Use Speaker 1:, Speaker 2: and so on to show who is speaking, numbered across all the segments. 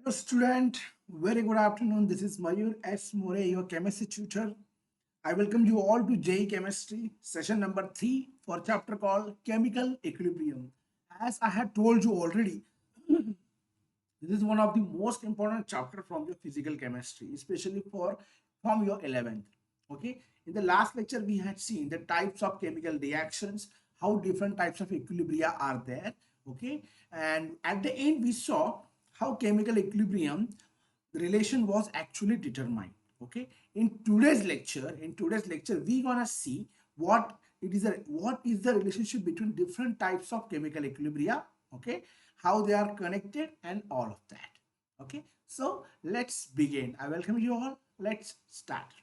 Speaker 1: Student, very good afternoon. This is Mayur S. More, your chemistry tutor. I welcome you all to JE Chemistry, session number 3 for chapter called Chemical Equilibrium. As I had told you already, this is one of the most important chapter from your physical chemistry, especially for from your 11th. Okay, in the last lecture, we had seen the types of chemical reactions, how different types of equilibria are there. Okay, and at the end, we saw how chemical equilibrium relation was actually determined. Okay, in today's lecture we gonna see what is the relationship between different types of chemical equilibria. Okay, how they are connected and all of that. Okay, so let's begin. I welcome you all. Let's start.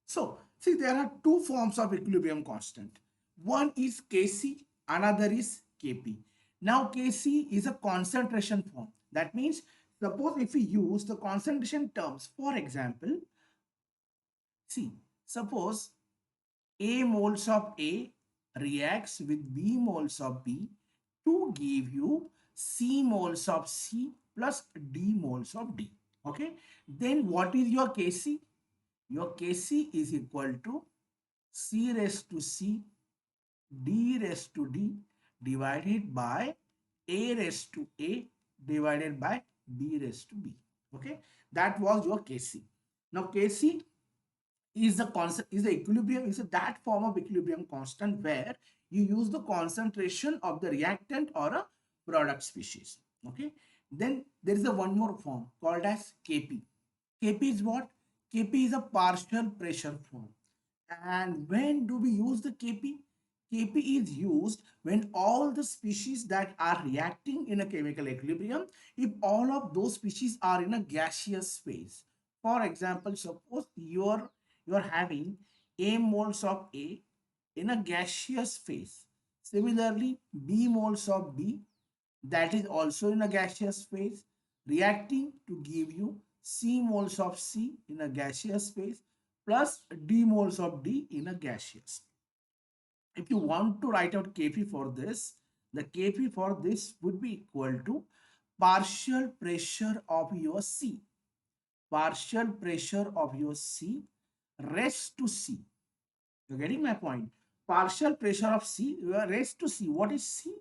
Speaker 1: So see, there are two forms of equilibrium constant. One is Kc, another is Kp. Now Kc is a concentration form. That means suppose if we use the concentration terms, for example, see, suppose A moles of A reacts with B moles of B to give you C moles of C plus D moles of D. Okay. Then what is your Kc? Your Kc is equal to C raised to C, D raised to D divided by A raised to A divided by B raised to B. Okay. That was your Kc. Now Kc is the constant, is the equilibrium, is that form of equilibrium constant where you use the concentration of the reactant or a product species. Okay, then there is a one more form called as Kp. Kp is what? Kp is a partial pressure form. And when do we use the Kp? Kp is used when all the species that are reacting in a chemical equilibrium, if all of those species are in a gaseous phase. For example, suppose you're having A moles of A in a gaseous phase. Similarly, B moles of B, that is also in a gaseous phase, reacting to give you C moles of C in a gaseous phase plus D moles of D in a gaseous. If you want to write out Kp for this, the Kp for this would be equal to partial pressure of your C. Partial pressure of your C raised to C. You're getting my point? Partial pressure of C raised to C. What is C?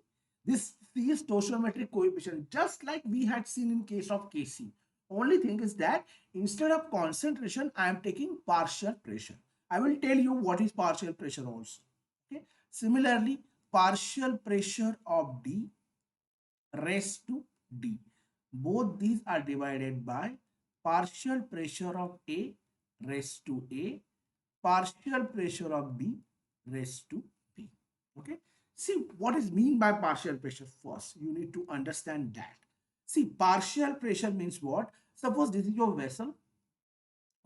Speaker 1: This C is stoichiometric coefficient, just like we had seen in case of Kc. Only thing is that instead of concentration, I am taking partial pressure. I will tell you what is partial pressure also. Okay. Similarly, partial pressure of D raised to D. Both these are divided by partial pressure of A raised to A, partial pressure of B raised to B. Okay. See what is mean by partial pressure first. You need to understand that. See, partial pressure means what? Suppose this is your vessel.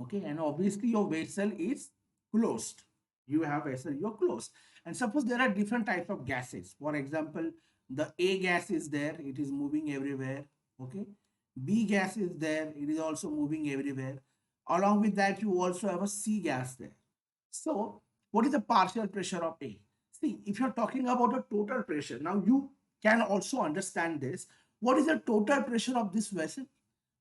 Speaker 1: Okay. And obviously your vessel is closed. You have vessel, you're closed. And suppose there are different types of gases. For example, the A gas is there. It is moving everywhere. Okay. B gas is there. It is also moving everywhere. Along with that, you also have a C gas there. So, what is the partial pressure of A? See, if you're talking about a total pressure, now you can also understand this. What is the total pressure of this vessel?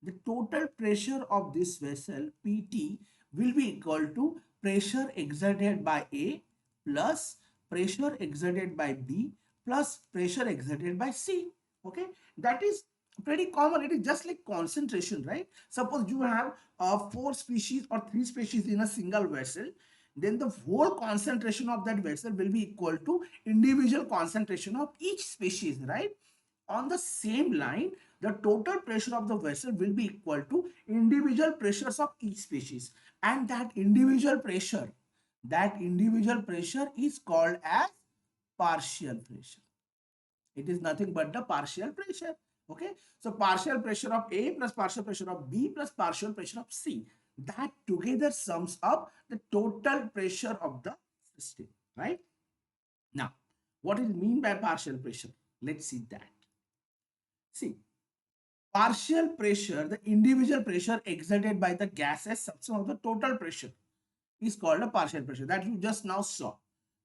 Speaker 1: The total pressure of this vessel, PT, will be equal to pressure exerted by A plus pressure exerted by B plus pressure exerted by C. Okay, that is pretty common. It is just like concentration, right? Suppose you have four species or three species in a single vessel, then the whole concentration of that vessel will be equal to individual concentration of each species, right? On the same line, the total pressure of the vessel will be equal to individual pressures of each species, and that individual pressure is called as partial pressure. It is nothing but the partial pressure. Okay, so partial pressure of A plus partial pressure of B plus partial pressure of C, that together sums up the total pressure of the system, right? Now, what is mean by partial pressure? Let's see that. See, partial pressure, the individual pressure exerted by the gases subsum of the total pressure, is called a partial pressure, that you just now saw.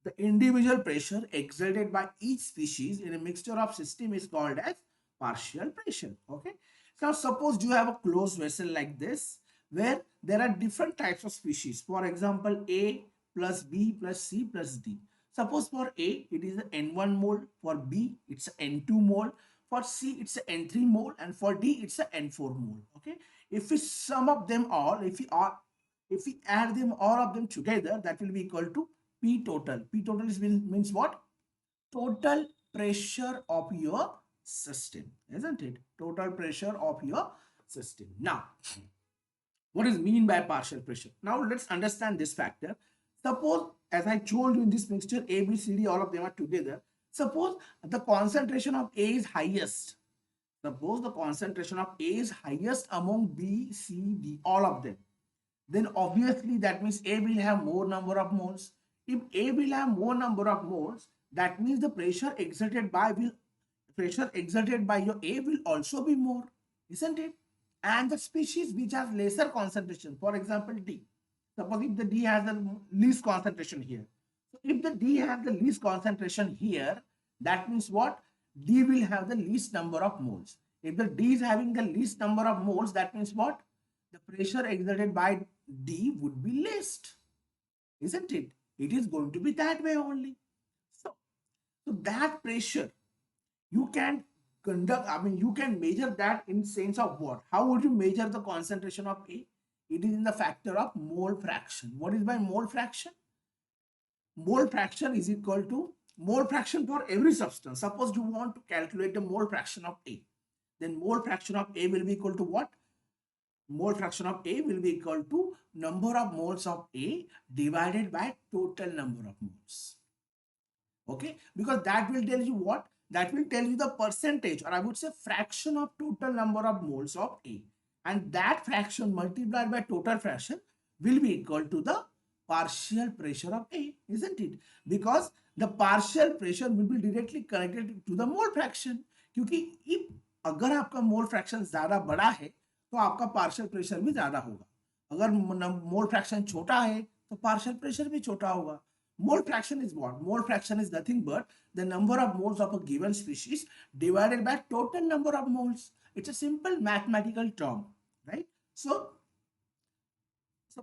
Speaker 1: The individual pressure exerted by each species in a mixture of system is called as partial pressure. Okay. Now suppose you have a closed vessel like this, where there are different types of species. For example, A plus B plus C plus D. Suppose for A, it is an N1 mole. For B, it's an N2 mole. For C, it's an N3 mole. And for D, it's an N4 mole. Okay. If we sum up them all, if we add them all of them together, that will be equal to P total. P total means what? Total pressure of your system, isn't it? Total pressure of your system. Now, what is mean by partial pressure? Now let's understand this factor. Suppose, as I told you in this mixture, A, B, C, D, all of them are together. Suppose the concentration of A is highest. Suppose the concentration of A is highest among B, C, D, all of them. Then obviously that means A will have more number of moles. If A will have more number of moles, that means the pressure exerted by your A will also be more, isn't it? And the species which has lesser concentration, for example, D. Suppose if the D has the least concentration here. So if the D has the least concentration here, that means what? D will have the least number of moles. If the D is having the least number of moles, that means what? The pressure exerted by D would be least, isn't it? It is going to be that way only. So that pressure you can you can measure that in sense of what? How would you measure the concentration of A? It is in the factor of mole fraction. What is by mole fraction? Mole fraction is equal to mole fraction for every substance. Suppose you want to calculate the mole fraction of A, then mole fraction of A will be equal to what? Mole fraction of A will be equal to number of moles of A divided by total number of moles. Okay, because that will tell you what? That will tell you the percentage, or I would say fraction of total number of moles of A. And that fraction multiplied by total fraction will be equal to the partial pressure of A, isn't it? Because the partial pressure will be directly connected to the mole fraction. क्योंकि if अगर आपका mole fraction ज्यादा बड़ा है तो आपका partial pressure भी ज्यादा होगा. अगर मोल फ्रैक्शन छोटा है तो पार्शियल प्रेशर भी छोटा होगा. Mole fraction is what? Mole fraction is nothing but the number of moles of a given species divided by total number of moles. It's a simple mathematical term, right? So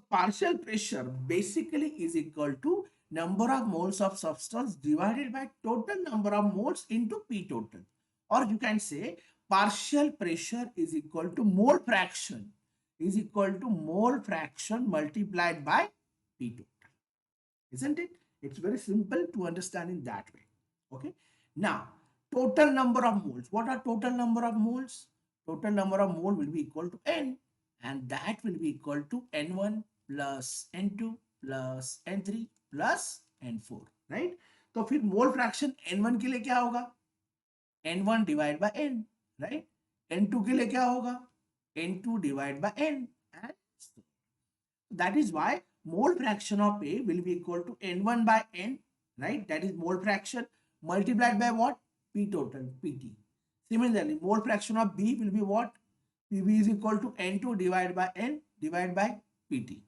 Speaker 1: partial pressure basically is equal to number of moles of substance divided by total number of moles into P total. Or you can say partial pressure is equal to mole fraction multiplied by P total. Isn't it? It's very simple to understand in that way. Okay. Now, total number of moles. What are total number of moles? Total number of mole will be equal to N, and that will be equal to N1 plus N2 plus N3 plus N4. Right? तो फिर mole fraction N1 के लिए क्या होगा? N1 divide by N. Right? N2 के लिए क्या होगा? N2 divide by N. And that is why mole fraction of A will be equal to N1 by N, right? That is mole fraction multiplied by what? P total, PT. Similarly, mole fraction of B will be what? PB is equal to N2 divided by N divided by PT.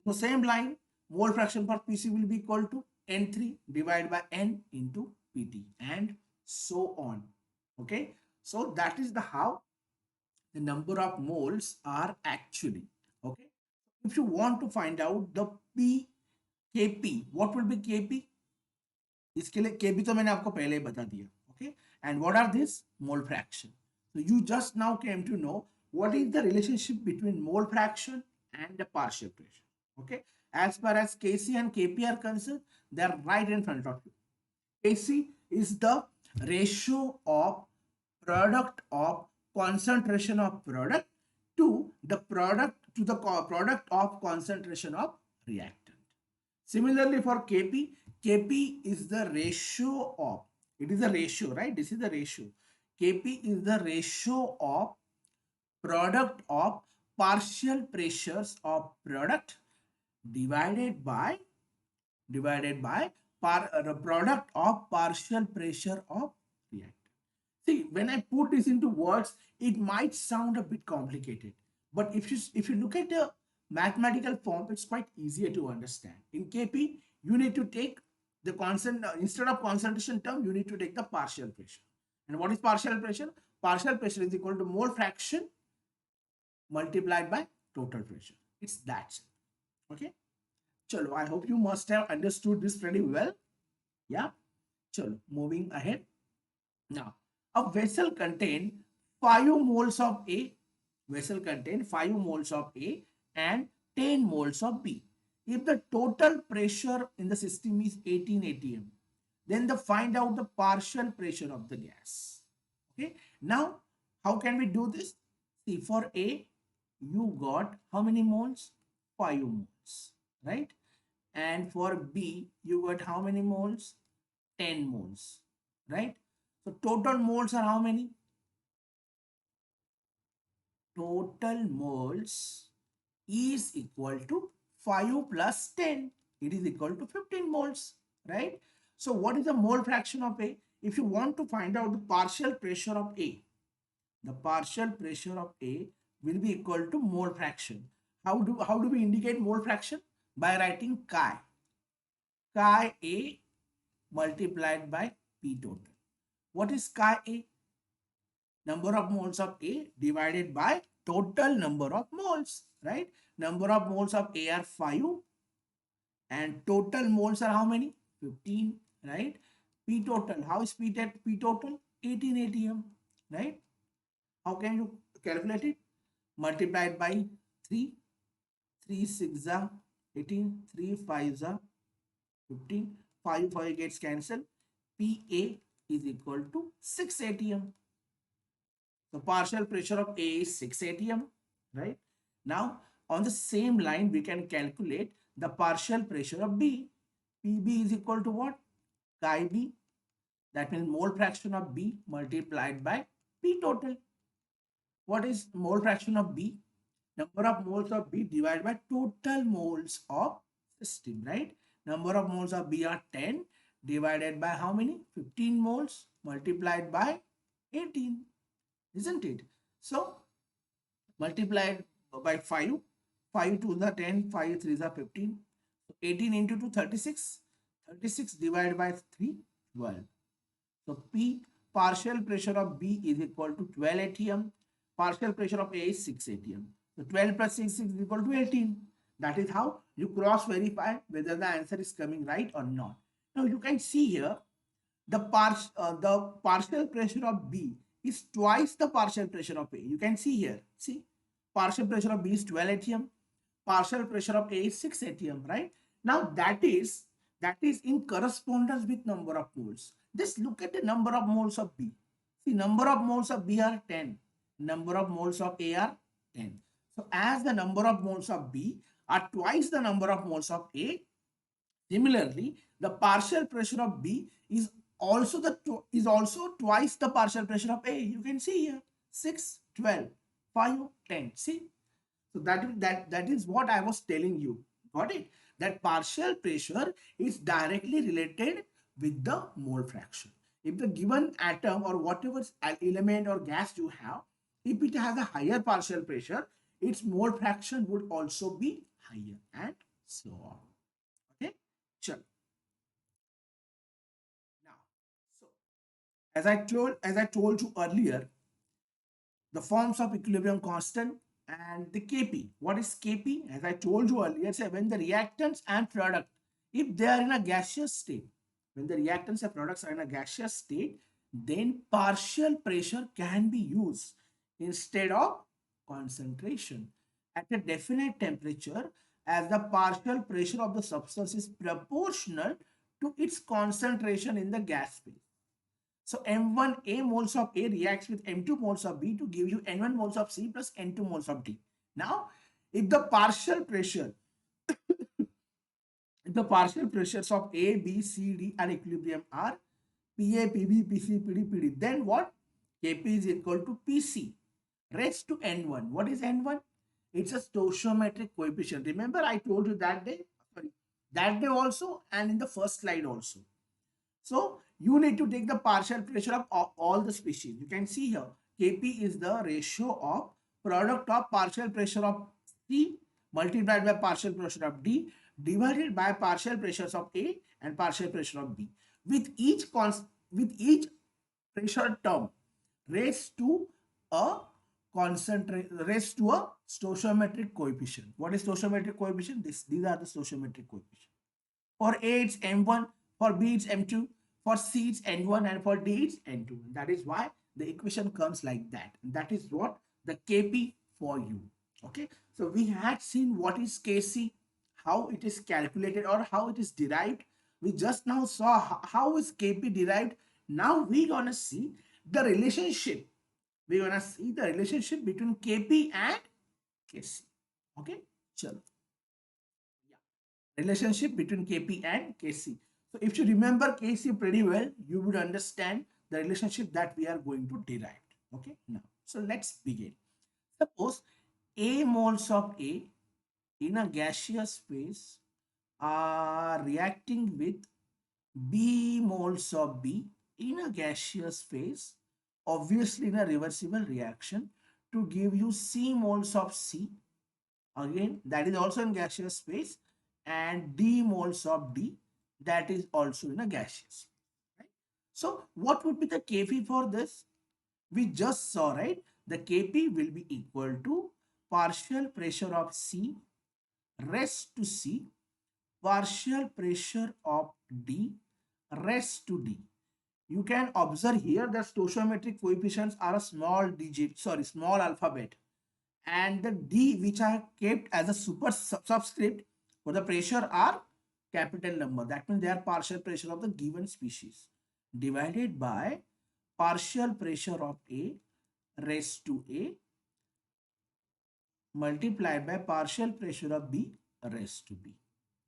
Speaker 1: So same line, mole fraction for PC will be equal to N3 divided by N into PT, and so on. Okay. So that is the how the number of moles are actually. Okay. If you want to find out the P, Kp, what will be Kp? इसके लिए Kp तो मैंने आपको पहले ही बता दिया. Okay. And what are this? Mole fraction. So you just now came to know what is the relationship between mole fraction and the partial pressure. Okay. As far as Kc and Kp are concerned, they are right in front of you. Kc is the ratio of product of concentration of product to the product of concentration of reactant. Similarly for Kp, Kp is the ratio of, it is a ratio, right? This is the ratio. Kp is the ratio of product of partial pressures of product divided by the product of partial pressure of reactant. See, when I put this into words, it might sound a bit complicated. But if you look at the mathematical form, it's quite easier to understand. In Kp, you need to take the constant, instead of concentration term, you need to take the partial pressure. And what is partial pressure? Partial pressure is equal to mole fraction multiplied by total pressure. It's that simple. Okay. Chalo, I hope you must have understood this pretty well. Yeah. Chalo, moving ahead. Now, a vessel contain 5 moles of A. Vessel contain 5 moles of A and 10 moles of B. If the total pressure in the system is 18 atm, then find out the partial pressure of the gas. Okay. Now, how can we do this? See, for A, you got how many moles? 5 moles, right? And for B, you got how many moles? 10 moles, right? So total moles are how many? Total moles is equal to 5 plus 10. It is equal to 15 moles, right? So what is the mole fraction of A? If you want to find out the partial pressure of A, the partial pressure of A will be equal to mole fraction. How do we indicate mole fraction? By writing chi. Chi A multiplied by P total. What is chi A? Number of moles of A divided by total number of moles, right? Number of moles of A are 5 and total moles are how many? 15, right? P total, how is P total? 18 atm, right? How can you calculate it? Multiplied by 3, 3 6 are 18, 3 5 are 15, 5 gets cancelled. PA is equal to 6 atm. The partial pressure of A is 6 atm, right? Now, on the same line, we can calculate the partial pressure of B. PB is equal to what? Chi B. That means mole fraction of B multiplied by P total. What is mole fraction of B? Number of moles of B divided by total moles of system, right? Number of moles of B are 10 divided by how many? 15 moles multiplied by 18, isn't it? So multiplied by 5, 5 to the 10, 5 3 is 15. 18 into 2, 36. 36 divided by 3, 12. So P, partial pressure of B is equal to 12 atm. Partial pressure of A is 6 atm. So 12 plus 6 is equal to 18. That is how you cross verify whether the answer is coming right or not. Now you can see here the partial pressure of B is twice the partial pressure of A. You can see here. See, partial pressure of B is 12 atm. Partial pressure of A is 6 atm, right? Now that is in correspondence with number of moles. Just look at the number of moles of B. See, number of moles of B are 10. Number of moles of A are 10. So as the number of moles of B are twice the number of moles of A, similarly, the partial pressure of B is also twice the partial pressure of A. You can see here 6, 12, 5, 10. See, so that is what I was telling you. Got it? That partial pressure is directly related with the mole fraction. If the given atom or whatever element or gas you have, if it has a higher partial pressure, its mole fraction would also be higher, and so on. Okay, sure. Now, so as I told you earlier, the forms of equilibrium constant and the Kp. What is Kp? As I told you earlier, say when the reactants and product, if they are in a gaseous state, when the reactants and products are in a gaseous state, then partial pressure can be used instead of concentration at a definite temperature, as the partial pressure of the substance is proportional to its concentration in the gas phase. So M1A moles of A reacts with M2 moles of B to give you N1 moles of C plus N2 moles of D. Now, if the partial pressure, if the partial pressures of A, B, C, D are equilibrium are PA, PB, PC, PD, PD, then what? Kp is equal to PC raised to N1. What is N1? It's a stoichiometric coefficient. Remember, I told you that day, also, and in the first slide also. So you need to take the partial pressure of all the species. You can see here, Kp is the ratio of product of partial pressure of C multiplied by partial pressure of D divided by partial pressures of A and partial pressure of B. With each pressure term raised to a raised to a stoichiometric coefficient. What is stoichiometric coefficient? These are the stoichiometric coefficient. For A it's M1, for B it's M2, for C it's N1, and for D it's N2. That is why the equation comes like that. That is what the Kp for you. Okay, so we had seen what is Kc, how it is calculated or how it is derived. We just now saw how is Kp derived. Now we gonna see the relationship. We're gonna see the relationship between Kp and Kc. Okay, chalo. Relationship between Kp and Kc. So if you remember Kc pretty well, you would understand the relationship that we are going to derive. Okay, now, so let's begin. Suppose A moles of A in a gaseous phase are reacting with B moles of B in a gaseous phase, obviously in a reversible reaction, to give you C moles of C, again that is also in gaseous phase, and D moles of D, that is also in a gaseous, right? So what would be the Kp for this? We just saw, right? The Kp will be equal to partial pressure of C raised to C, partial pressure of D raised to D. You can observe here that stoichiometric coefficients are a small digit, sorry, small alphabet, and the D which I have kept as a subscript for the pressure are capital number. That means they are partial pressure of the given species divided by partial pressure of A raised to A multiplied by partial pressure of B raised to B.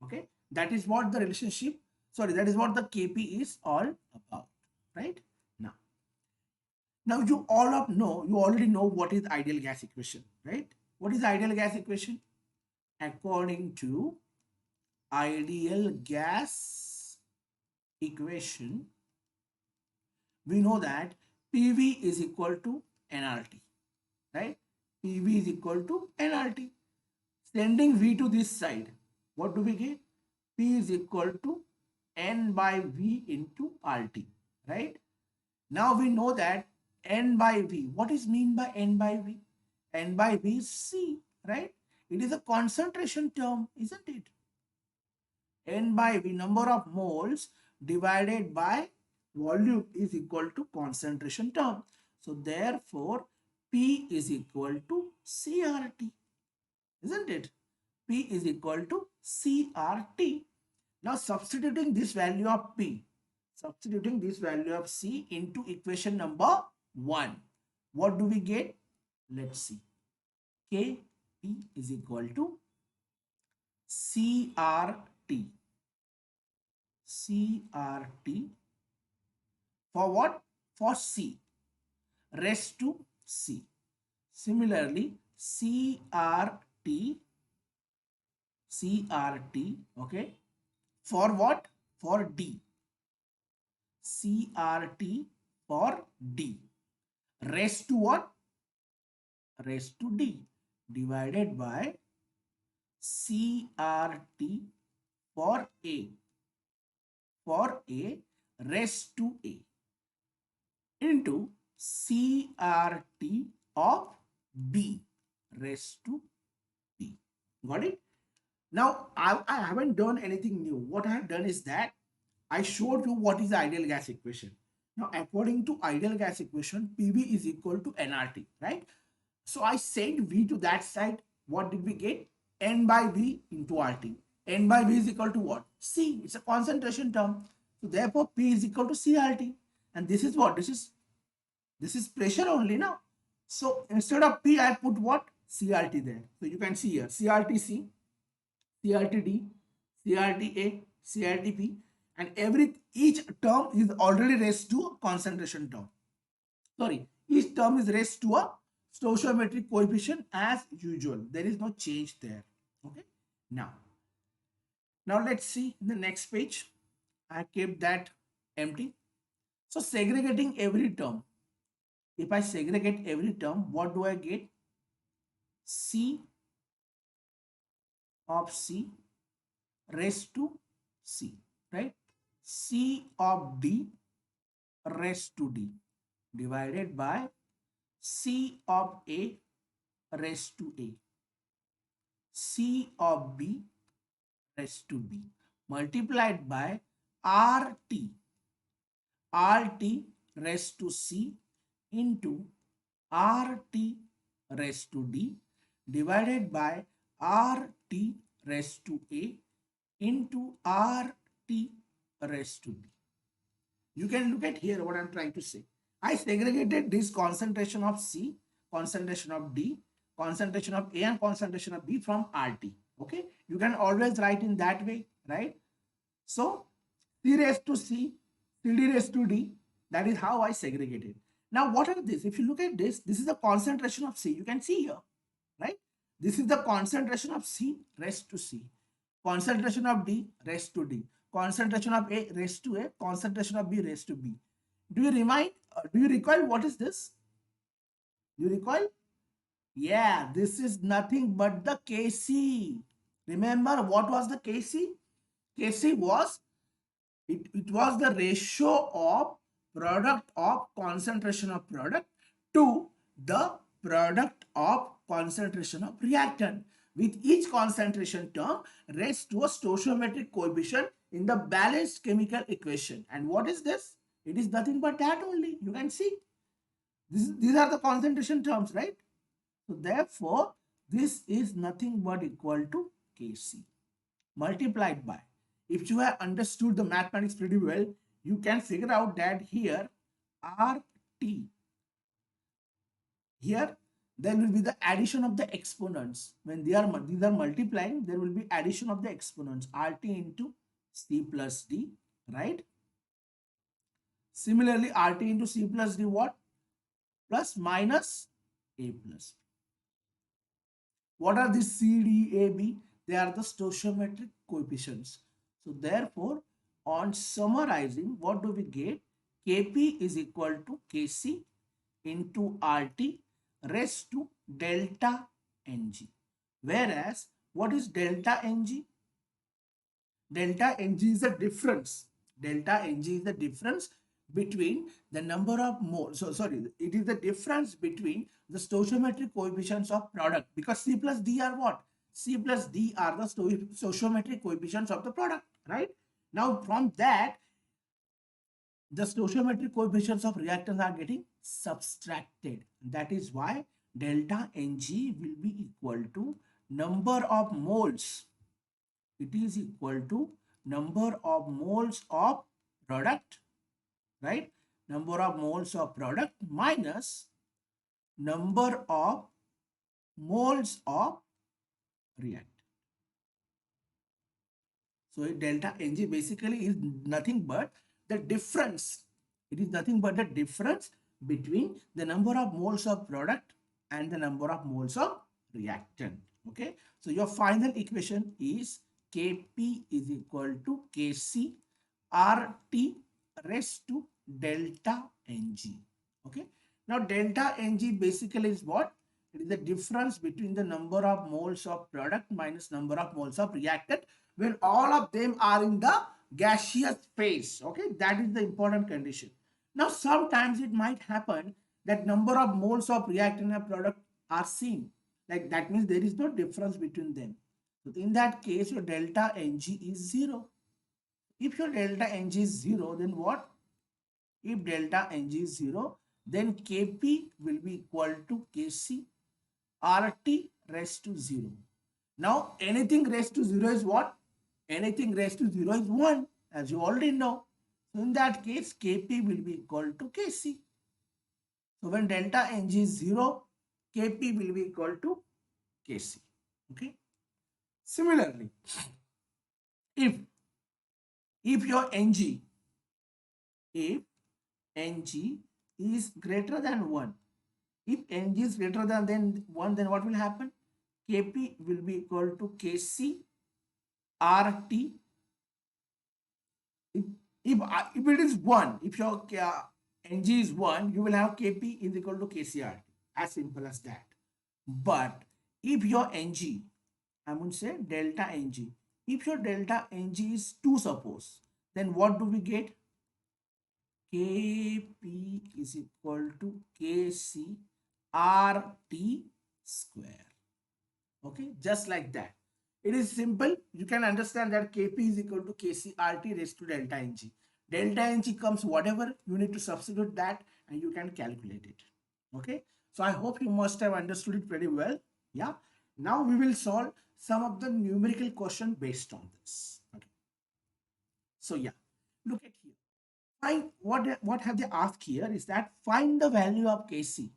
Speaker 1: Okay, that is what the relationship, sorry, that is what the Kp is all about, right? Now you already know what is ideal gas equation, right? What is ideal gas equation? According to ideal gas equation, we know that PV is equal to nRT, right? PV is equal to nRT. Sending V to this side, what do we get? P is equal to N by V into RT, right? Now we know that N by V. What is mean by N by V? N by V is C, right? It is a concentration term, isn't it? N by V, number of moles divided by volume, is equal to concentration term. So therefore, P is equal to CRT, isn't it? P is equal to CRT. Now substituting this value of P, substituting this value of C into equation number 1, what do we get? Let's see. Kp is equal to CRT. CRT for what? For C raised to C. Similarly, CRT, okay, for what? For D. CRT for D raised to what? Raised to D divided by CRT for A raised to A into CRT of B raised to B. Got it? Now, I haven't done anything new. What I have done is that I showed you what is the ideal gas equation. Now, according to ideal gas equation, PV is equal to nRT, right? So I sent V to that side. What did we get? N by V into RT. N by V is equal to what? C. It's a concentration term. So therefore, P is equal to CRT. And this is what? This is pressure only now. So instead of P, I put what? CRT there. So you can see here CRTC, CRTD, CRTA, CRTP, and each term is already raised to a concentration term. Sorry, each term is raised to a stoichiometric coefficient as usual. There is no change there. Okay. Now let's see the next page. I kept that empty. So segregating every term. If I segregate every term, what do I get? C of C raised to C, right? C of D raised to D. divided by C of A raised to A, C of B raised to B, multiplied by RT, RT raised to C into RT raised to D, divided by RT raised to A into RT raised to D. You can look at here what I'm trying to say. I segregated this concentration of C, concentration of D, concentration of A and concentration of B from RT. Okay, you can always write in that way, right? So C raised to C, CD raised to D, that is how I segregated. Now what are this? If you look at this, this is the concentration of C. You can see here, right? This is the concentration of C raised to C, concentration of D raised to D, concentration of A raised to A, concentration of B raised to B. Do you remind, do you recall what is this? You recall? Yeah, this is nothing but the Kc. Remember what was the Kc? Kc was, it was the ratio of product of concentration of product to the product of concentration of reactant, with each concentration term raised to a stoichiometric coefficient in the balanced chemical equation. And what is this? It is nothing but that only. You can see these are the concentration terms, right? So therefore this is nothing but equal to Kc multiplied by, if you have understood the mathematics pretty well, you can figure out that here RT, here there will be the addition of the exponents. When these are multiplying, there will be addition of the exponents, RT into C plus D, right? Similarly, RT into C plus D, what? Plus minus A plus B. What are these C, D, A, B? They are the stoichiometric coefficients. So therefore, on summarizing, what do we get? Kp is equal to Kc into RT raised to delta Ng. Whereas, what is delta Ng? Delta Ng is the difference. Delta Ng is the difference between the number of moles. So sorry, it is the difference between the stoichiometric coefficients of product, because C plus D are what? C plus D are the stoichiometric coefficients of the product, right? Now from that, the stoichiometric coefficients of reactants are getting subtracted. That is why delta Ng will be equal to number of moles. It is equal to number of moles of product, right? Number of moles of product minus number of moles of reactant. So delta Ng basically is nothing but the difference. It is nothing but the difference between the number of moles of product and the number of moles of reactant. Okay. So your final equation is Kp is equal to Kc RT raised to delta Ng. Okay. Now delta Ng basically is what? It is the difference between the number of moles of product minus number of moles of reactant when all of them are in the gaseous phase. Okay, that is the important condition. Now sometimes it might happen that number of moles of reactant and product are same. Like that means there is no difference between them. So in that case, your delta Ng is 0. If your delta Ng is 0, then what? If delta Ng is 0, then Kp will be equal to Kc RT raised to 0. Now anything raised to 0 is what? Anything raised to 0 is 1, as you already know. So in that case, Kp will be equal to Kc. So when delta Ng is 0, Kp will be equal to Kc. Okay. Similarly, if your Ng, if Ng is greater than 1, if Ng is greater than 1, then what will happen? Kp will be equal to Kc RT. If it is 1, if your Ng is 1, you will have Kp is equal to KcRT. As simple as that. But if your Ng, I would say delta Ng, if your delta Ng is 2, suppose, then what do we get? Kp is equal to Kc RT square. Okay, just like that. It is simple. You can understand that Kp is equal to Kc RT raised to delta Ng. Delta Ng comes whatever, you need to substitute that and you can calculate it. Okay, so I hope you must have understood it very well. Yeah, now we will solve some of the numerical question based on this. Okay, so yeah, look at here. Find what have they asked here is that find the value of Kc.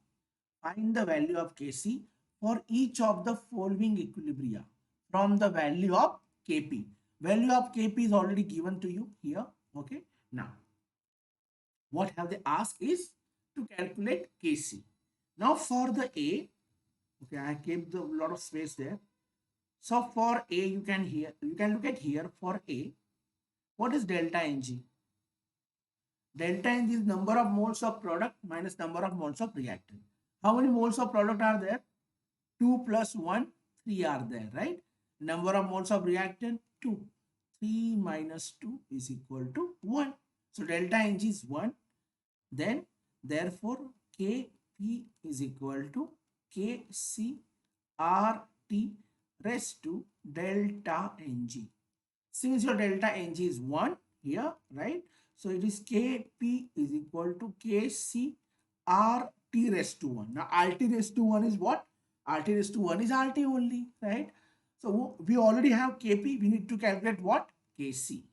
Speaker 1: Find the value of Kc for each of the following equilibria from the value of Kp. Value of Kp is already given to you here. Okay. Now, what have they asked is to calculate Kc. Now, for the A, okay, I kept a lot of space there. So for A, you can look at here for A. What is delta Ng? Delta Ng is number of moles of product minus number of moles of reactant. How many moles of product are there? 2 plus 1, 3 are there, right? Number of moles of reactant, 2. 3 minus 2 is equal to 1. So delta Ng is 1. Then, therefore, Kp is equal to Kc RT raised to delta Ng. Since your delta Ng is 1 here, right? So it is Kp is equal to Kc RT raised to 1. Now RT raised to 1 is what? RT raised to 1 is RT only, right? So we already have Kp. We need to calculate what? Kc.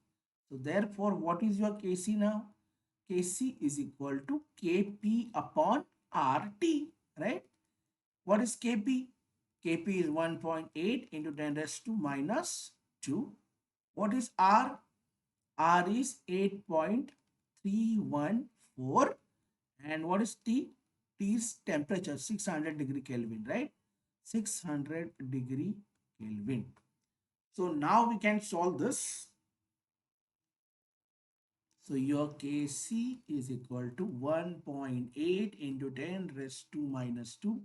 Speaker 1: So therefore, what is your Kc now? Kc is equal to Kp upon RT, right? What is Kp? Kp is 1.8 into 10 raised to minus 2. What is R? R is 8.314. And what is T? T is temperature, 600 degree Kelvin, right? 600 degree Kelvin. So now we can solve this. So your Kc is equal to 1.8 into 10 raised to minus 2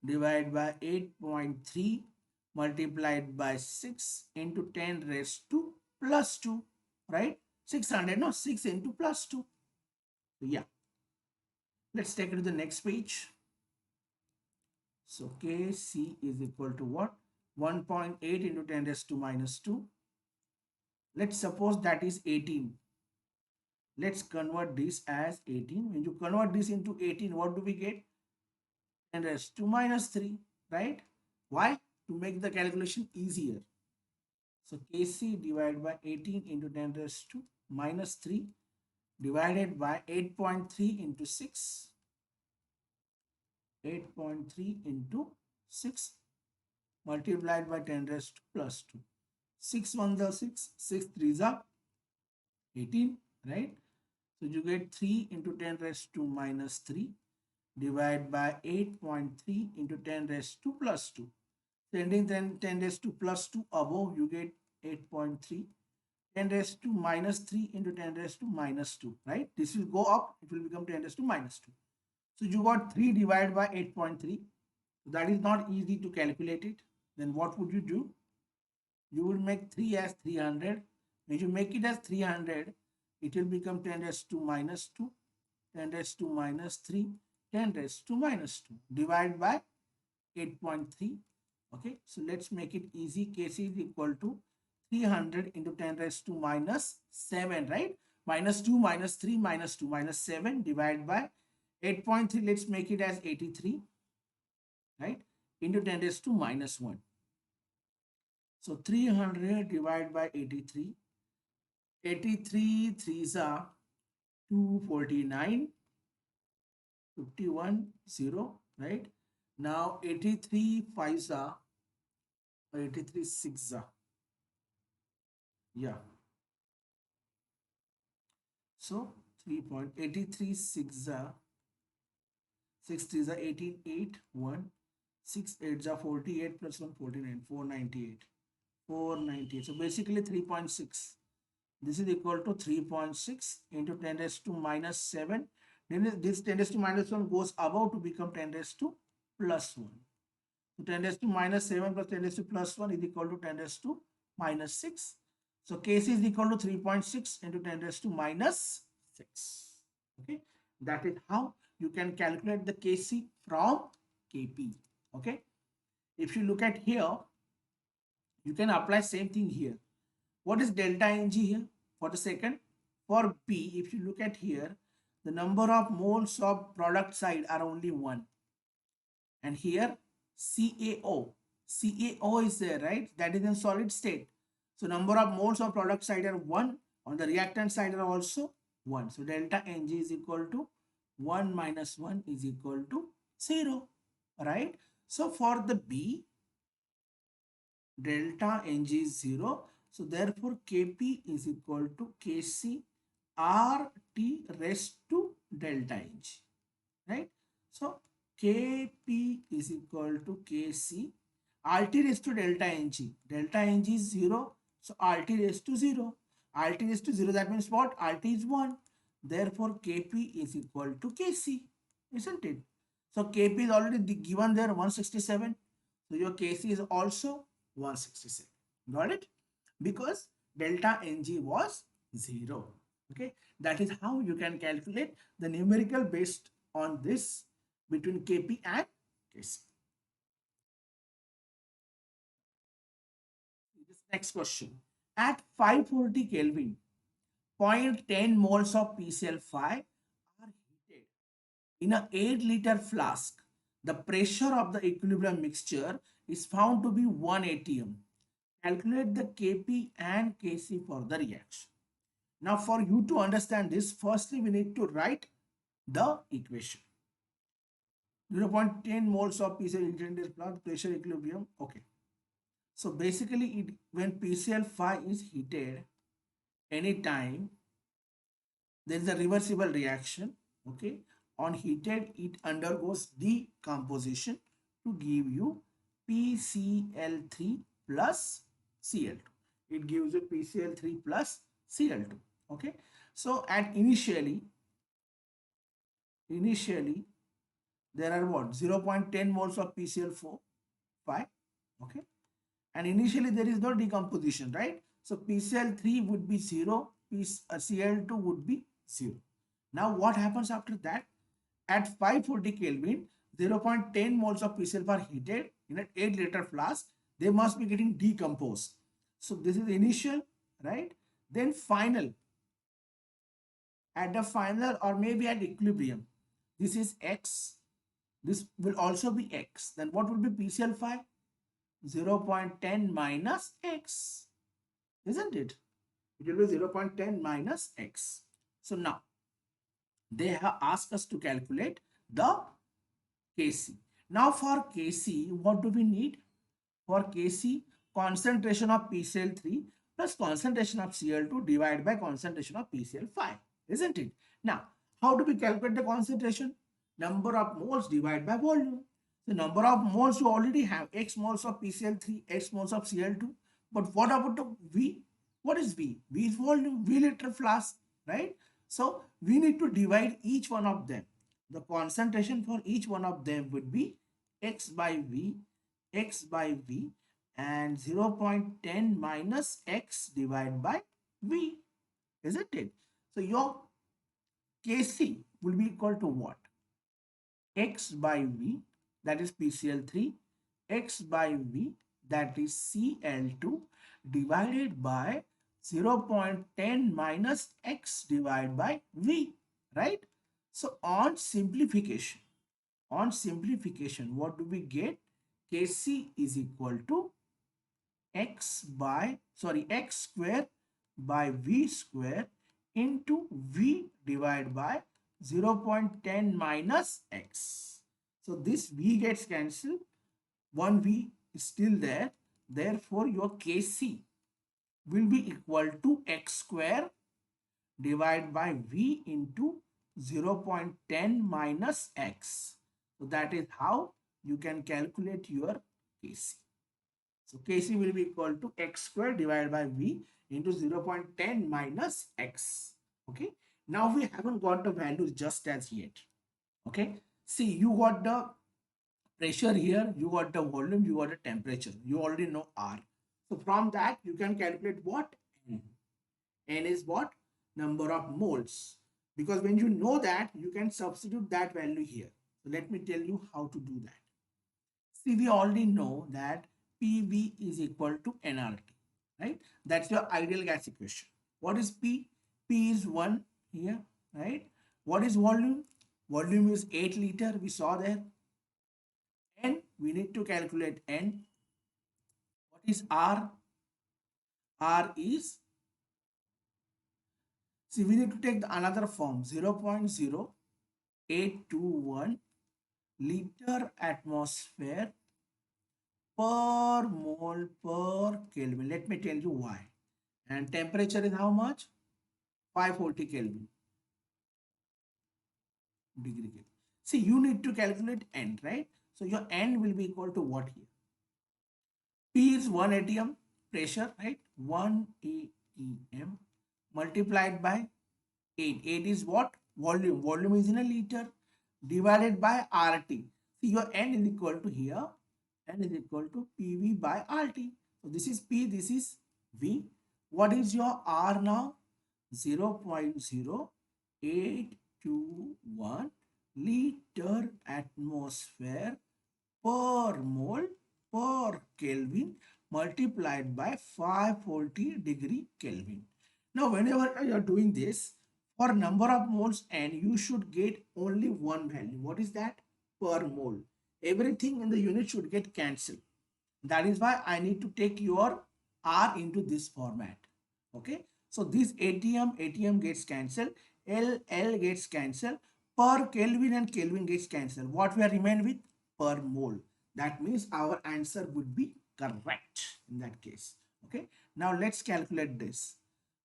Speaker 1: divided by 8.3 multiplied by 6 into 10 raised to plus 2, right? 600, no, 6 into plus 2. So yeah, let's take it to the next page. So Kc is equal to what? 1.8 into 10 raised to minus 2. Let's suppose that is 18. Let's convert this as 18. When you convert this into 18, what do we get? 10 raised to minus 3, right? Why? To make the calculation easier. So Kc divided by 18 into 10 raised to minus 3 divided by 8.3 into 6. 8.3 into 6 multiplied by 10 raised to plus 2. 6 1 the 6, 6 3 are 18, right? So you get 3 into 10 raised to minus 3 divided by 8.3 into 10 raised to plus 2. Sending 10 raised to plus 2 above, you get 8.3. 10 raised to minus 3 into 10 raised to minus 2, right? This will go up, it will become 10 raised to minus 2. So you got 3 divided by 8.3. That is not easy to calculate it. Then what would you do? You will make 3 as 300. When you make it as 300, it will become 10 raised to minus 2, 10 raised to minus 3, 10 raised to minus 2. Divide by 8.3. Okay, so let's make it easy. Kc is equal to 300 into 10 raised to minus 7, right? Minus 2, minus 3, minus 2, minus 7 divided by 8.3. Let's make it as 83, right? Into 10 raised to minus 1. So 300 divided by 83. 83 3s are 249. 51 0, right? Now 83 5s are 83 6s are, yeah. So 3.83 6s are 6 3s are 18 8 1 6 8s are 48 plus 1 49 498 498. So basically 3.6. This is equal to 3.6 into 10 raised to minus 7. Then this 10 raised to minus 1 goes above to become 10 raised to plus 1. So 10 raised to minus 7 plus 10 raised to plus 1 is equal to 10 raised to minus 6. So Kc is equal to 3.6 into 10 raised to minus 6. Okay, that is how you can calculate the Kc from Kp. Okay, if you look at here, you can apply same thing here. What is delta Ng here for the second? For P, if you look at here, the number of moles of product side are only 1. And here CaO is there, right? That is in solid state. So number of moles of product side are 1. On the reactant side are also 1. So delta Ng is equal to 1 minus 1 is equal to 0, right? So for the B, delta Ng is 0. So therefore Kp is equal to Kc RT raised to delta Ng, right? So Kp is equal to Kc RT raised to delta Ng. Delta Ng is 0. So RT raised to 0. RT raised to 0, that means what? RT is 1. Therefore Kp is equal to Kc, isn't it? So Kp is already given there 167. So your Kc is also 167. Got it? Because delta Ng was 0. Okay, that is how you can calculate the numerical based on this between Kp and Kc. Next question. At 540 Kelvin, 0.10 moles of PCl5 are heated in a 8-liter flask. The pressure of the equilibrium mixture is found to be 1 atm. Calculate the Kp and Kc for the reaction. Now for you to understand this, firstly we need to write the equation. 0.10 moles of PCl heated in flask, pressure equilibrium. Okay. So basically when PCl5 is heated anytime, there is a reversible reaction. Okay, on heated it undergoes decomposition to give you PCl3 plus Cl2. It gives you PCl3 plus Cl2. Okay, so and initially there are what 0.10 moles of PCl4 5. Okay, and initially there is no decomposition, right? So PCl3 would be 0, Cl2 would be 0. Now what happens after that? At 540 Kelvin, 0.10 moles of PCl are heated in an 8-liter flask. They must be getting decomposed. So this is initial, right? Then final. At the final or maybe at equilibrium, this is X. This will also be X. Then what will be PCl5? 0.10 minus X, isn't it? It will be 0.10 minus X. So now they have asked us to calculate the Kc. Now for Kc, what do we need? For Kc, concentration of PCl3 plus concentration of Cl2 divided by concentration of PCl5, isn't it? Now, how do we calculate the concentration? Number of moles divided by volume. The number of moles you already have, X moles of PCl3, X moles of Cl2. But what about the V? What is V? V is volume, V liter flask, right? So we need to divide each one of them. The concentration for each one of them would be X by V, X by V, and 0.10 minus X divided by V, isn't it? So your Kc will be equal to what? X by V, that is PCl3, X by V, that is Cl2, divided by 0.10 minus X divided by V, right? So on simplification, what do we get? Kc is equal to X square by V square into V divided by 0.10 minus X. So this V gets cancelled. One V is still there. Therefore, your Kc will be equal to X square divided by V into 0.10 minus X. So that is how you can calculate your Kc. So Kc will be equal to X square divided by V into 0.10 minus X. Okay. Now we haven't got the values just as yet. Okay. See, you got the pressure here, you got the volume, you got the temperature. You already know R. So from that, you can calculate what? N. N is what? Number of moles. Because when you know that, you can substitute that value here. So let me tell you how to do that. See, we already know that PV is equal to nRT, right? That's your ideal gas equation. What is P? P is 1 here, right? What is volume? Volume is 8 liter, we saw there. N, we need to calculate N. What is R? R is, see, we need to take another form, 0.0821 liter atmosphere per mole per Kelvin. Let me tell you why. And temperature is how much? 540 Kelvin degree Kelvin. See, you need to calculate N, right? So your N will be equal to what here? P is 1 atm pressure, right? 1 atm multiplied by 8. 8 is what? Volume. Volume is in a liter divided by RT. See, your N is equal to here. N is equal to PV by RT. So this is P, this is V. What is your R now? 0.0821 liter atmosphere per mole per Kelvin multiplied by 540 degree Kelvin. Now, whenever you are doing this, for number of moles N, you should get only one value. What is that? Per mole. Everything in the unit should get cancelled. That is why I need to take your R into this format. Okay. So this ATM gets cancelled. L gets cancelled. Per Kelvin and Kelvin gets cancelled. What we are remain with? Per mole. That means our answer would be correct in that case. Okay. Now let's calculate this.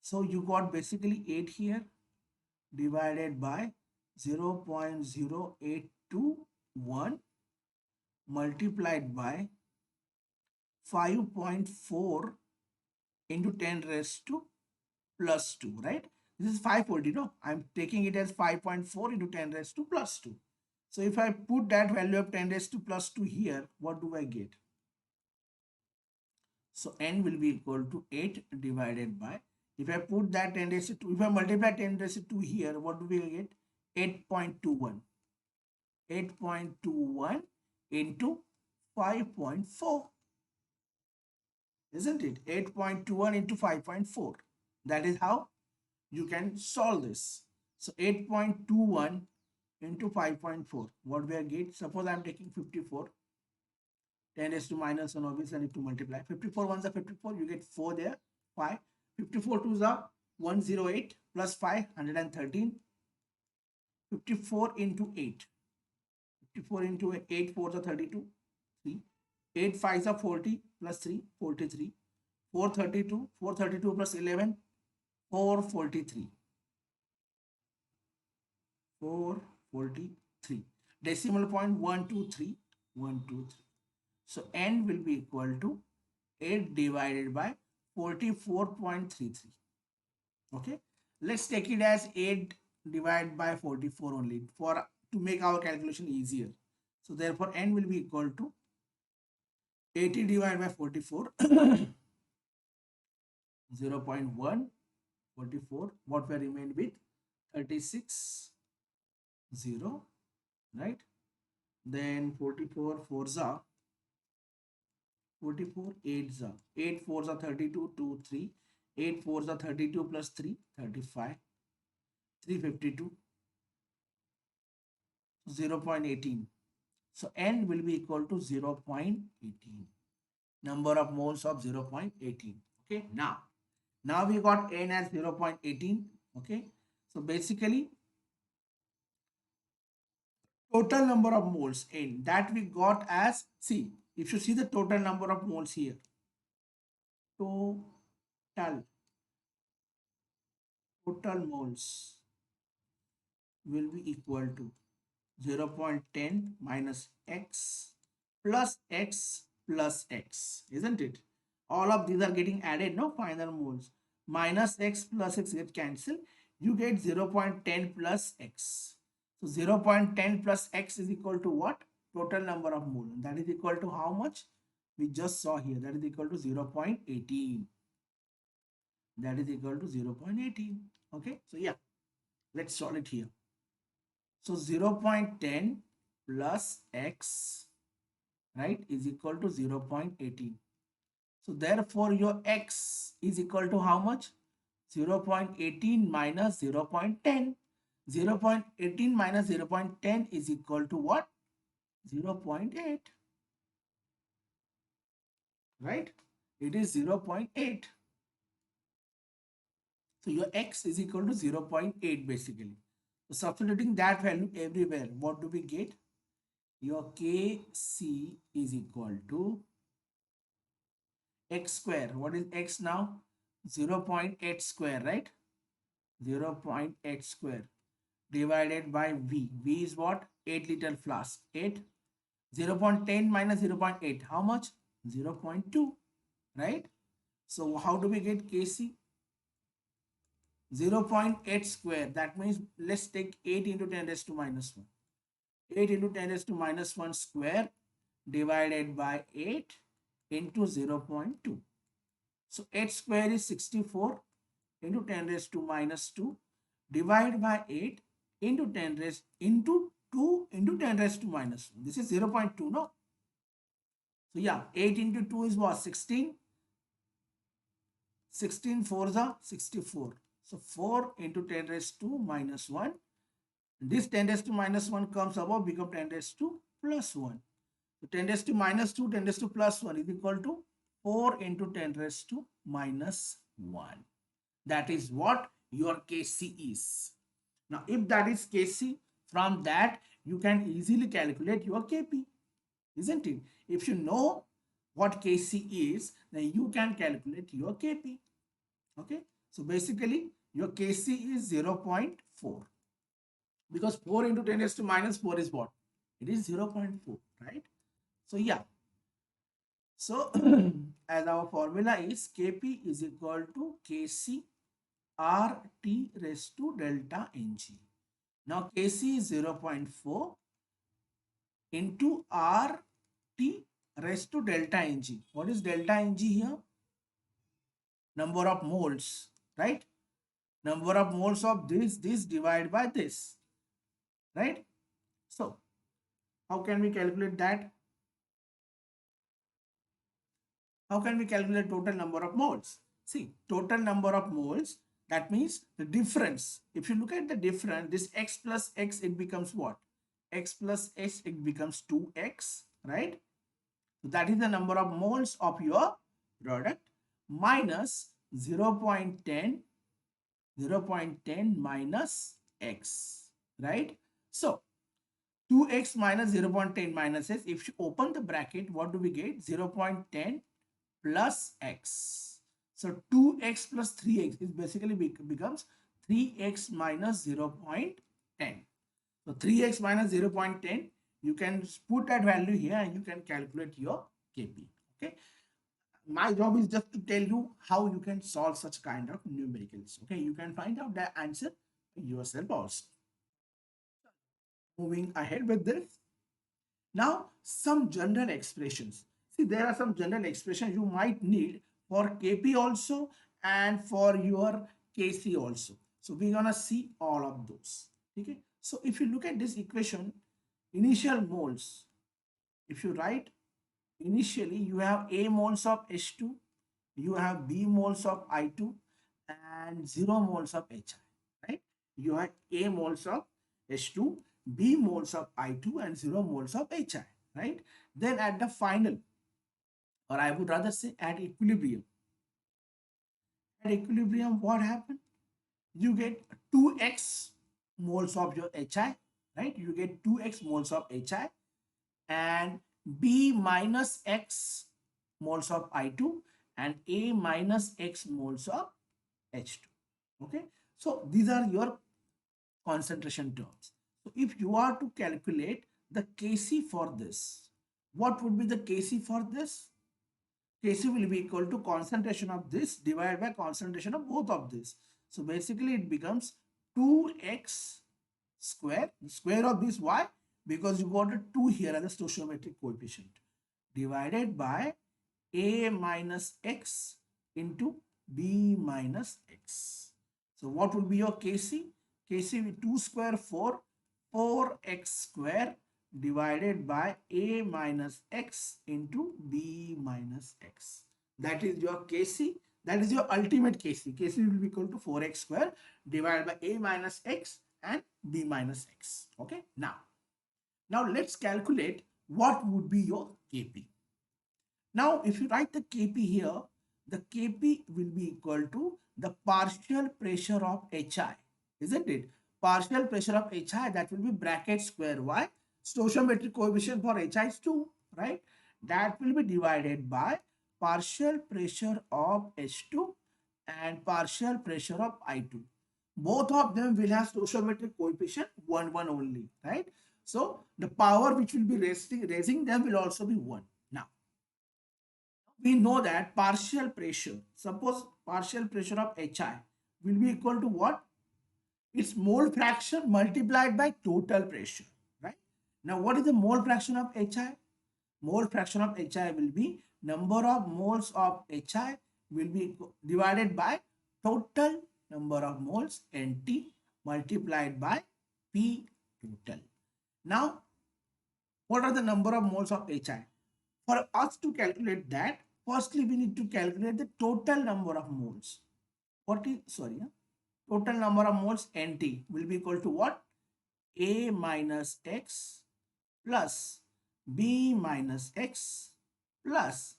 Speaker 1: So you got basically 8 here divided by 0.0821 multiplied by 5.4 into 10 raised to plus 2, right? This is 540, no? I'm taking it as 5.4 into 10 raised to plus 2. So if I put that value of 10 raised to plus 2 here, what do I get? So N will be equal to 8 divided by, if I put that 10 raised to 2, if I multiply 10 raised to 2 here, what do we get? 8.21. 8.21 into 5.4. Isn't it? 8.21 into 5.4. That is how you can solve this. So 8.21 into 5.4. What we are getting? Suppose I am taking 54. 10 raised to minus 1, obviously I need to multiply. 54 ones are 54. You get 4 there. 5. 54 twos are 108 plus 5, 113. 54 into 8. 54 into 8, 4 are 32. 3. 8 5s are 40 plus 3, 43. 432, 432 plus 11, 443. 443. Decimal point 123, 123. So N will be equal to 8 divided by 44.33. Okay. Let's take it as 8 divided by 44 only for to make our calculation easier. So therefore N will be equal to 80 divided by 44. 0.1 44. What we remain with? 36 0, right? Then 44 4s are 44 8s are 8 4s are 32 2 3. 8 4s are 32 plus 3 35. 352. 0.18. So N will be equal to 0.18. Number of moles of 0.18. Okay. Now we got N as 0.18. Okay. So basically total number of moles in that we got as, see, if you see the total number of moles here, total moles will be equal to 0.10 minus x plus x plus x, isn't it? All of these are getting added, no? Final moles minus x plus x get cancelled. You get 0.10 plus x. So 0.10 plus x is equal to what? Total number of moles. That is equal to how much? We just saw here. That is equal to 0.18. That is equal to 0.18. Okay. So yeah. Let's solve it here. So 0.10 plus x, right, is equal to 0.18. So therefore your x is equal to how much? 0.18 minus 0.10. 0.18 minus 0.10 is equal to what? 0.8. Right? It is 0.8. So your x is equal to 0.8 basically. So substituting that value everywhere, what do we get? Your Kc is equal to x square. What is x now? 0.8 square, right? 0.8 square divided by V. V is what? 8 liter flask. 8. 0.10 minus 0.8. How much? 0.2. Right? So how do we get Kc? 0.8 square. That means let's take 8 into 10 raised to minus 1. 8 into 10 raised to minus 1 square divided by 8 into 0.2. So 8 square is 64 into 10 raised to minus 2 divided by 8 into 10 raised into 2 into 10 raised to minus 1. This is 0.2, no? So yeah, 8 into 2 is what? 16. 16 4s are 64. So 4 into 10 raised to minus 1. This 10 raised to minus 1 comes above, become 10 raised to plus 1. So 10 raised to minus 2, 10 raised to plus 1 is equal to 4 into 10 raised to minus 1. That is what your Kc is. Now, if that is Kc, from that you can easily calculate your Kp, isn't it? If you know what Kc is, then you can calculate your Kp. Okay. So basically, your Kc is 0.4 because 4 into 10 raised to minus 4 is what? It is 0.4, right? So yeah. So as our formula is Kp is equal to Kc RT raised to delta Ng. Now Kc is 0.4 into RT raised to delta Ng. What is delta Ng here? Number of moles, right? Number of moles of this divided by this, right? So how can we calculate that? How can we calculate total number of moles? See, total number of moles, that means the difference. If you look at the difference, this x plus x, it becomes what? X plus x, it becomes 2x, right? So that is the number of moles of your product minus 0.10, 0.10 minus x, right? So 2x minus 0.10 minus s, if you open the bracket, what do we get? 0.10 plus x. So 2x plus 3x is basically becomes 3x minus 0.10. So 3x minus 0.10, you can put that value here and you can calculate your Kp. Okay. My job is just to tell you how you can solve such kind of numericals. Okay. You can find out the answer yourself also. Moving ahead with this. Now, some general expressions. See, there are some general expressions you might need for Kp also and for your Kc also. So, we're going to see all of those. Okay. So, if you look at this equation, initial moles, if you write initially, you have A moles of H2, you have B moles of I2, and 0 moles of HI, right? You have A moles of H2, B moles of I2, and 0 moles of HI, right? Then at the final, or I would rather say at equilibrium, what happened? You get 2x moles of your HI, right? You get 2x moles of HI and B minus X moles of I2 and A minus X moles of H2. Okay. So these are your concentration terms. So if you are to calculate the Kc for this, what would be the Kc for this? Kc will be equal to concentration of this divided by concentration of both of this. So basically it becomes 2x square, the square of this. Why? Because you got a 2 here as a stoichiometric coefficient divided by A minus x into B minus x. So what would be your Kc? Kc with 2 square 4, 4x square divided by a minus x into b minus x. That is your Kc. That is your ultimate Kc. Kc will be equal to 4x square divided by a minus x and b minus x. Okay. Now let's calculate what would be your Kp. Now, if you write the Kp here, the Kp will be equal to the partial pressure of HI, isn't it? Partial pressure of HI, that will be bracket square y. Stoichiometric coefficient for HI is 2, right? That will be divided by partial pressure of H2 and partial pressure of I2. Both of them will have stoichiometric coefficient 1, 1 only, right? So the power which will be raising them will also be 1. Now, we know that partial pressure, suppose partial pressure of HI will be equal to what? Its mole fraction multiplied by total pressure, right? Now, what is the mole fraction of HI? Mole fraction of HI will be number of moles of HI will be divided by total number of moles NT multiplied by P total. Now, what are the number of moles of HI? For us to calculate that, firstly we need to calculate the total number of moles. Total number of moles NT will be equal to what? A minus X plus B minus X plus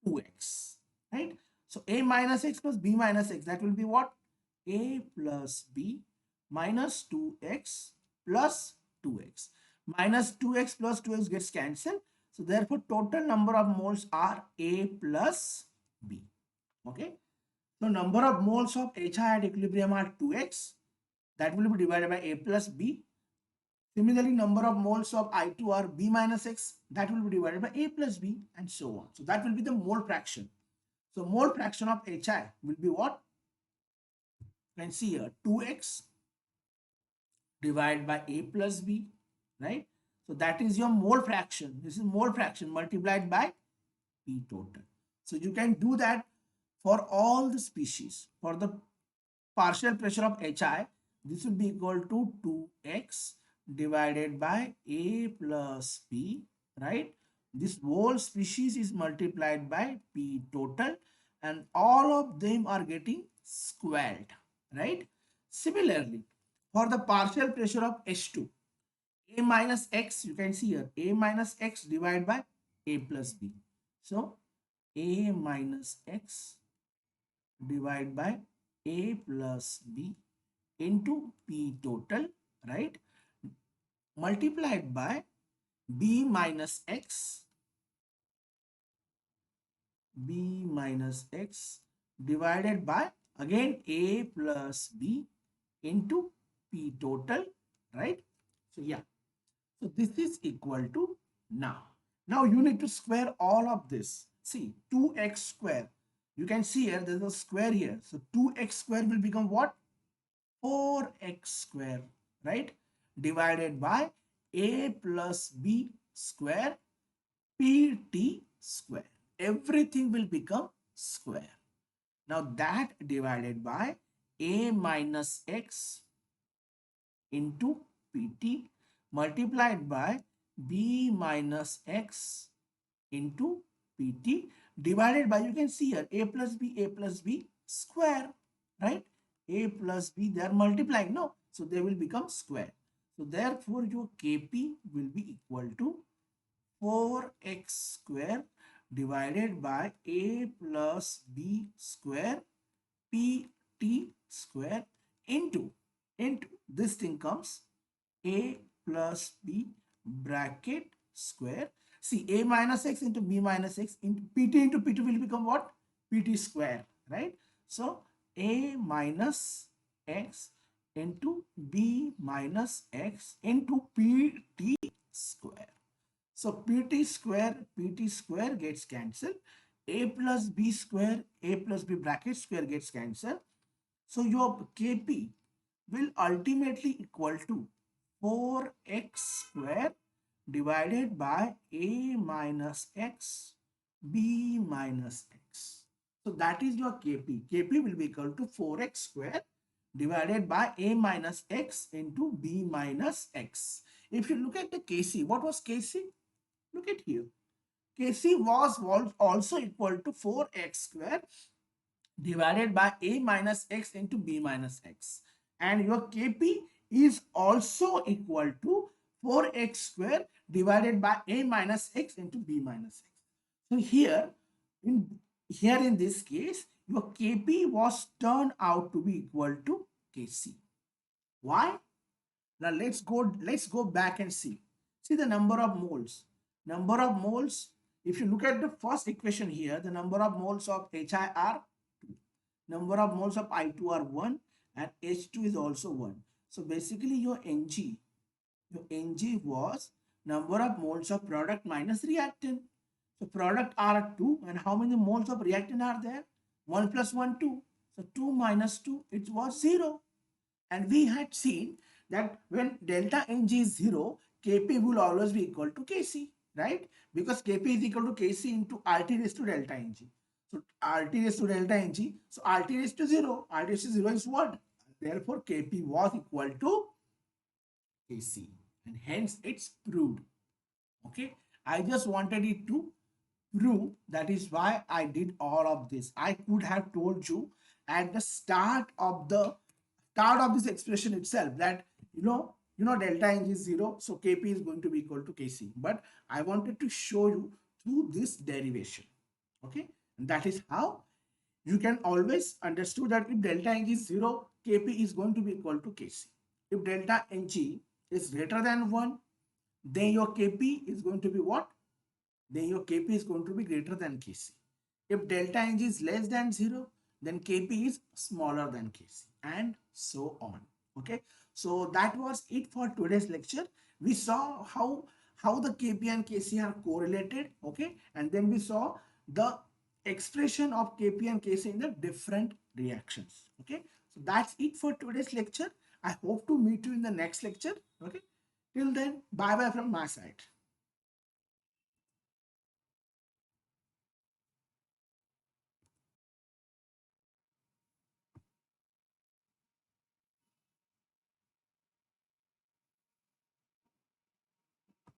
Speaker 1: 2X, right? So A minus X plus B minus X, that will be what? A plus B minus 2X plus 2X. Minus 2X plus 2X gets cancelled. So therefore, total number of moles are A plus B. Okay. So number of moles of HI at equilibrium are 2X. That will be divided by A plus B. Similarly, number of moles of I2 are B minus X. That will be divided by A plus B and so on. So that will be the mole fraction. So mole fraction of HI will be what? You can see here 2X divided by A plus B, right? So that is your mole fraction. This is mole fraction multiplied by P total. So you can do that for all the species. For the partial pressure of HI, this will be equal to 2x divided by A plus P, right? This whole species is multiplied by P total and all of them are getting squared, right? Similarly, for the partial pressure of H2, A minus X, you can see here, A minus X divided by A plus B. So, A minus X divided by A plus B into P total, right? Multiplied by B minus X divided by again A plus B into P total, right? So yeah, so this is equal to now you need to square all of this. See, 2x square, you can see here there's a square here, so 2x square will become what? 4x square, right? Divided by A plus B square pt square. Everything will become square. Now that divided by A minus X into pt multiplied by B minus X into pt divided by, you can see here, A plus B square, right? A plus B, they are multiplying, no? So they will become square. So therefore your Kp will be equal to 4x square divided by A plus B square pt square into this thing comes A plus B bracket square. See, A minus X into B minus X into PT will become what? PT square, right? So A minus X into B minus X into PT square. So PT square gets cancelled. A plus B square, A plus B bracket square gets cancelled. So your Kp will ultimately equal to 4x square divided by A minus X, B minus X. So that is your Kp. Kp will be equal to 4x square divided by A minus X into B minus X. If you look at the Kc, what was Kc? Look at here. Kc was also equal to 4x square divided by A minus X into B minus X. And your Kp is also equal to 4x square divided by A minus X into B minus X. So in here in this case, your Kp was turned out to be equal to Kc. Why? Now let's go back and see. See the number of moles. Number of moles, if you look at the first equation here, the number of moles of HI are 2. Number of moles of I2 are 1 and H2 is also 1. So basically your Ng was number of moles of product minus reactant. So product are 2 and how many moles of reactant are there? 1 plus 1, 2. So 2 minus 2, it was 0. And we had seen that when delta Ng is 0, Kp will always be equal to Kc, right? Because Kp is equal to Kc into RT raised to delta Ng. So RT raised to delta Ng, so RT raised to 0. RT raised to 0 is what? Therefore, Kp was equal to Kc. And hence it's proved. Okay. I just wanted it to prove. That is why I did all of this. I could have told you at the start of this expression itself that delta Ng is 0, so Kp is going to be equal to Kc. But I wanted to show you through this derivation. Okay, and that is how you can always understood that if delta Ng is 0, Kp is going to be equal to Kc. If delta Ng is greater than 1, then your Kp is going to be what? Then your Kp is going to be greater than Kc. If delta Ng is less than 0, then Kp is smaller than Kc, and so on. Okay, so that was it for today's lecture. We saw how the Kp and Kc are correlated. Okay, and then we saw the expression of Kp and Kc in the different reactions. Okay, so that's it for today's lecture. I hope to meet you in the next lecture. Okay, till then, bye bye from my side.